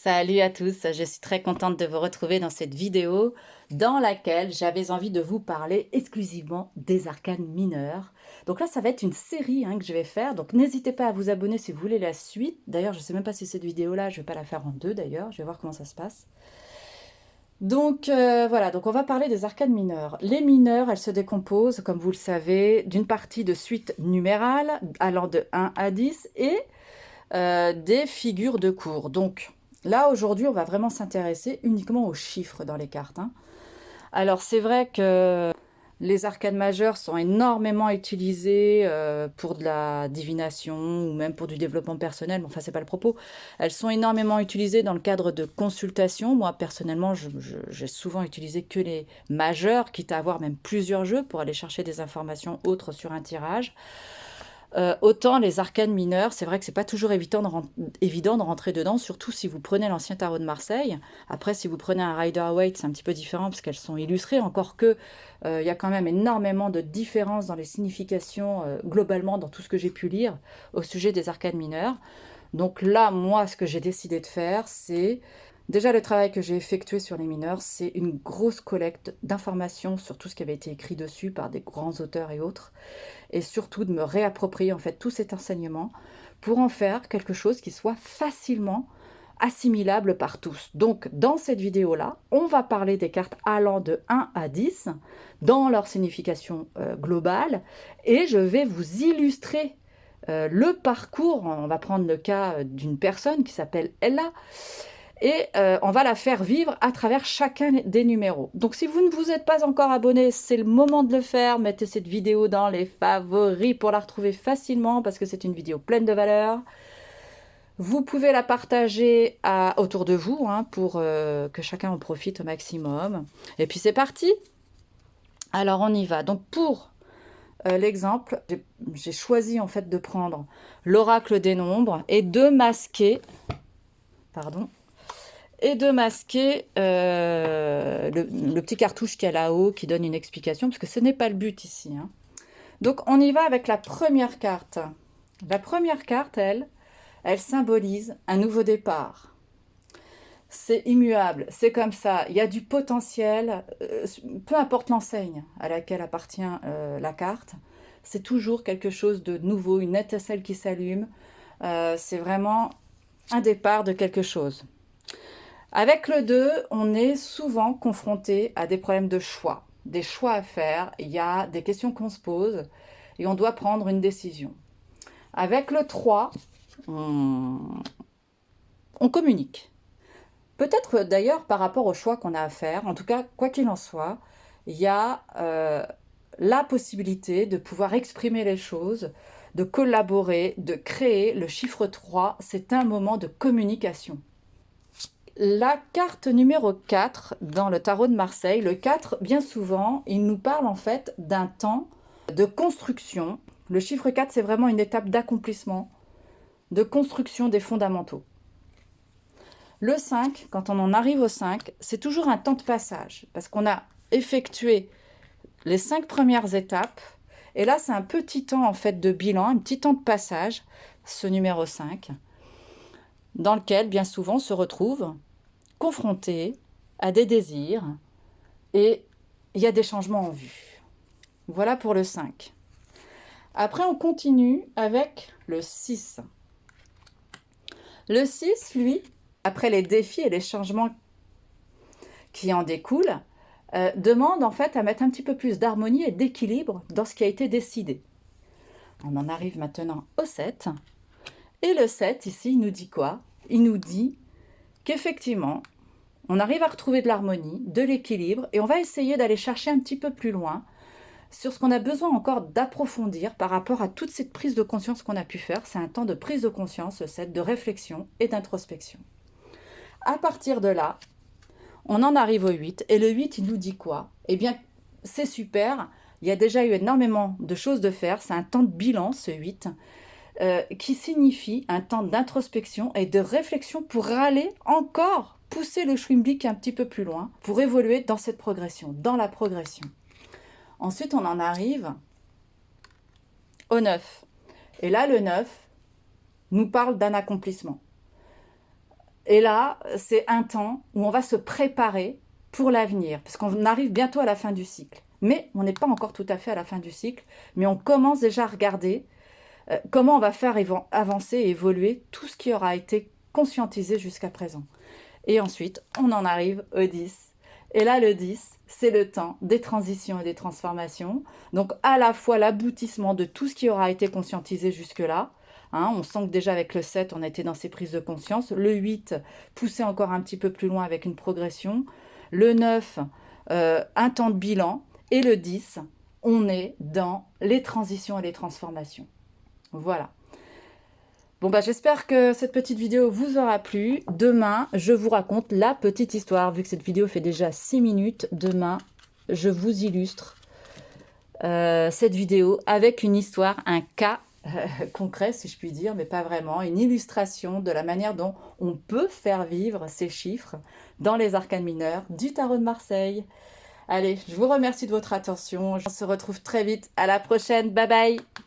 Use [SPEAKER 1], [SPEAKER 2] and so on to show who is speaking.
[SPEAKER 1] Salut à tous, je suis très contente de vous retrouver dans cette vidéo dans laquelle j'avais envie de vous parler exclusivement des arcanes mineures. Donc là, ça va être une série que je vais faire, donc n'hésitez pas à vous abonner si vous voulez la suite. D'ailleurs, je ne sais même pas si cette vidéo-là, je ne vais pas la faire en deux d'ailleurs, je vais voir comment ça se passe. Donc voilà, donc on va parler des arcanes mineures. Les mineures, elles se décomposent, comme vous le savez, d'une partie de suite numérale allant de 1 à 10 et des figures de cours. Donc là, aujourd'hui, on va vraiment s'intéresser uniquement aux chiffres dans les cartes. Alors, c'est vrai que les arcanes majeures sont énormément utilisées pour de la divination ou même pour du développement personnel. Enfin, c'est pas le propos. Elles sont énormément utilisées dans le cadre de consultations. Moi, personnellement, j'ai souvent utilisé que les majeures, quitte à avoir même plusieurs jeux pour aller chercher des informations autres sur un tirage. Autant les arcanes mineures, c'est vrai que c'est pas toujours évident de rentrer dedans, surtout si vous prenez l'ancien tarot de Marseille. Après, si vous prenez un Rider-Waite, c'est un petit peu différent parce qu'elles sont illustrées, encore que il y a quand même énormément de différences dans les significations globalement dans tout ce que j'ai pu lire au sujet des arcanes mineures. Donc là, moi, ce que j'ai décidé de faire, c'est déjà le travail que j'ai effectué sur les mineurs, c'est une grosse collecte d'informations sur tout ce qui avait été écrit dessus par des grands auteurs et autres, et surtout de me réapproprier en fait tout cet enseignement pour en faire quelque chose qui soit facilement assimilable par tous. Donc dans cette vidéo-là, on va parler des cartes allant de 1 à 10 dans leur signification globale, et je vais vous illustrer le parcours. On va prendre le cas d'une personne qui s'appelle Ella, et on va la faire vivre à travers chacun des numéros. Donc si vous ne vous êtes pas encore abonné, c'est le moment de le faire. Mettez cette vidéo dans les favoris pour la retrouver facilement parce que c'est une vidéo pleine de valeur. Vous pouvez la partager autour de vous pour que chacun en profite au maximum. Et puis c'est parti. Alors on y va. Donc pour l'exemple, j'ai choisi en fait de prendre l'oracle des nombres et de masquer, pardon, le petit cartouche qu'il y a là-haut qui donne une explication, parce que ce n'est pas le but ici. Donc on y va avec la première carte. La première carte, elle symbolise un nouveau départ. C'est immuable, c'est comme ça, il y a du potentiel, peu importe l'enseigne à laquelle appartient la carte, c'est toujours quelque chose de nouveau, une étincelle qui s'allume, c'est vraiment un départ de quelque chose. Avec le 2, on est souvent confronté à des problèmes de choix, des choix à faire, il y a des questions qu'on se pose et on doit prendre une décision. Avec le 3, on communique. Peut-être d'ailleurs par rapport au choix qu'on a à faire, en tout cas, quoi qu'il en soit, il y a la possibilité de pouvoir exprimer les choses, de collaborer, de créer. Le chiffre 3, c'est un moment de communication. La carte numéro 4 dans le tarot de Marseille, le 4, bien souvent, il nous parle en fait d'un temps de construction. Le chiffre 4, c'est vraiment une étape d'accomplissement, de construction des fondamentaux. Le 5, quand on en arrive au 5, c'est toujours un temps de passage, parce qu'on a effectué les 5 premières étapes, et là, c'est un petit temps en fait de bilan, un petit temps de passage, ce numéro 5, dans lequel, bien souvent, on se retrouve confronté à des désirs et il y a des changements en vue. Voilà pour le 5. Après, on continue avec le 6. Le 6, lui, après les défis et les changements qui en découlent, demande en fait à mettre un petit peu plus d'harmonie et d'équilibre dans ce qui a été décidé. On en arrive maintenant au 7. Et le 7, ici, il nous dit quoi? Il nous dit qu'effectivement, on arrive à retrouver de l'harmonie, de l'équilibre, et on va essayer d'aller chercher un petit peu plus loin sur ce qu'on a besoin encore d'approfondir par rapport à toute cette prise de conscience qu'on a pu faire. C'est un temps de prise de conscience, de réflexion et d'introspection. À partir de là, on en arrive au 8, et le 8, il nous dit quoi? Eh bien, c'est super, il y a déjà eu énormément de choses de faire, c'est un temps de bilan, ce 8, qui signifie un temps d'introspection et de réflexion pour aller encore pousser le schwimblick un petit peu plus loin, pour évoluer dans cette progression, dans la progression. Ensuite, on en arrive au 9. Et là, le 9 nous parle d'un accomplissement. Et là, c'est un temps où on va se préparer pour l'avenir, parce qu'on arrive bientôt à la fin du cycle. Mais on n'est pas encore tout à fait à la fin du cycle, mais on commence déjà à regarder comment on va faire avancer et évoluer tout ce qui aura été conscientisé jusqu'à présent. Et ensuite, on en arrive au 10. Et là, le 10, c'est le temps des transitions et des transformations. Donc, à la fois l'aboutissement de tout ce qui aura été conscientisé jusque-là. Hein, on sent que déjà avec le 7, on a été dans ces prises de conscience. Le 8, pousser encore un petit peu plus loin avec une progression. Le 9, un temps de bilan. Et le 10, on est dans les transitions et les transformations. Voilà. Bon bah j'espère que cette petite vidéo vous aura plu. Demain, je vous raconte la petite histoire. Vu que cette vidéo fait déjà 6 minutes, demain, je vous illustre cette vidéo avec une histoire, un cas concret si je puis dire, mais pas vraiment. Une illustration de la manière dont on peut faire vivre ces chiffres dans les arcanes mineurs du tarot de Marseille. Allez, je vous remercie de votre attention. On se retrouve très vite. À la prochaine. Bye bye.